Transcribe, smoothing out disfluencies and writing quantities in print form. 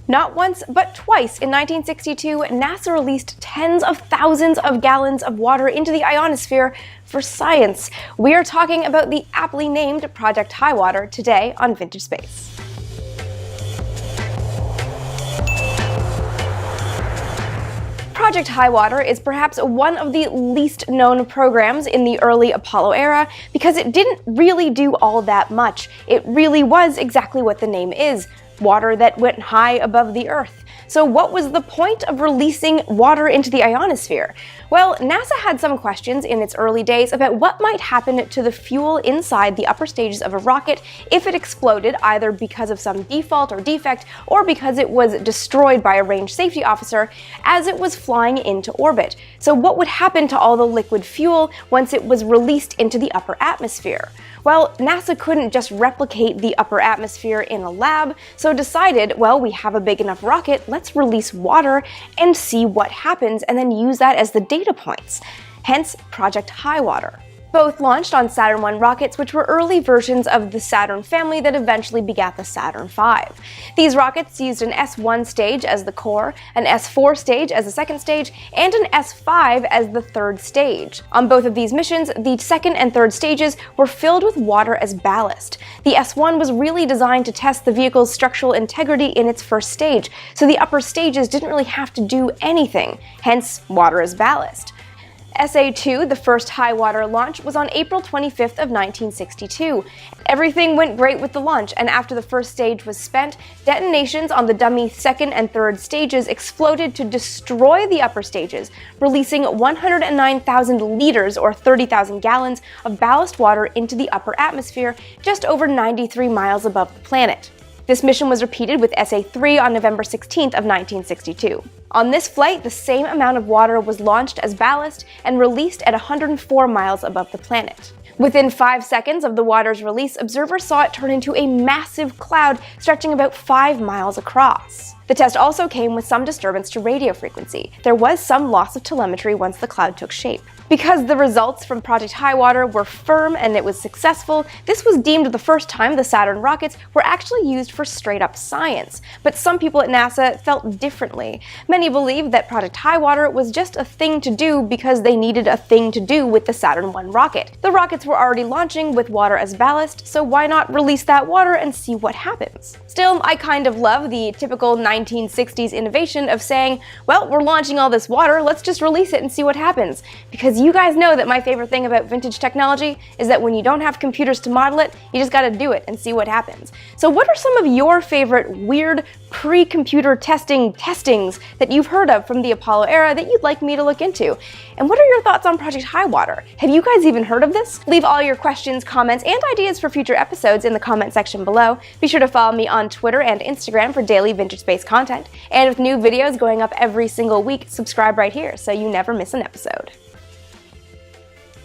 Not once, but twice in 1962, NASA released tens of thousands of gallons of water into the ionosphere for science. We are talking about the aptly named Project Highwater today on Vintage Space. Project Highwater is perhaps one of the least known programs in the early Apollo era because it didn't really do all that much. It really was exactly what the name is, water that went high above the Earth. So what was the point of releasing water into the ionosphere? Well, NASA had some questions in its early days about what might happen to the fuel inside the upper stages of a rocket if it exploded, either because of some default or defect, or because it was destroyed by a range safety officer as it was flying into orbit. So what would happen to all the liquid fuel once it was released into the upper atmosphere? Well, NASA couldn't just replicate the upper atmosphere in a lab, so decided, well, we have a big enough rocket, let's release water and see what happens, and then use that as the data points. Hence, Project Highwater. Both launched on Saturn I rockets, which were early versions of the Saturn family that eventually begat the Saturn V. These rockets used an S1 stage as the core, an S4 stage as the second stage, and an S5 as the third stage. On both of these missions, the second and third stages were filled with water as ballast. The S1 was really designed to test the vehicle's structural integrity in its first stage, so the upper stages didn't really have to do anything, hence water as ballast. SA-2, the first Highwater launch, was on April 25th of 1962. Everything went great with the launch, and after the first stage was spent, detonations on the dummy second and third stages exploded to destroy the upper stages, releasing 109,000 liters or 30,000 gallons of ballast water into the upper atmosphere just over 93 miles above the planet. This mission was repeated with SA-3 on November 16th of 1962. On this flight, the same amount of water was launched as ballast and released at 104 miles above the planet. Within 5 seconds of the water's release, observers saw it turn into a massive cloud stretching about 5 miles across. The test also came with some disturbance to radio frequency. There was some loss of telemetry once the cloud took shape. Because the results from Project Highwater were firm and it was successful, this was deemed the first time the Saturn rockets were actually used for straight-up science. But some people at NASA felt differently. Many believed that Project Highwater was just a thing to do because they needed a thing to do with the Saturn I rocket. The rockets were already launching with water as ballast, so why not release that water and see what happens? Still, I kind of love the typical 1960s innovation of saying, well, we're launching all this water, let's just release it and see what happens. Because you guys know that my favorite thing about vintage technology is that when you don't have computers to model it, you just gotta do it and see what happens. So what are some of your favorite weird pre-computer testings that you've heard of from the Apollo era that you'd like me to look into? And what are your thoughts on Project Highwater? Have you guys even heard of this? Leave all your questions, comments, and ideas for future episodes in the comment section below. Be sure to follow me on Twitter and Instagram for daily Vintage Space content. And with new videos going up every single week, subscribe right here so you never miss an episode.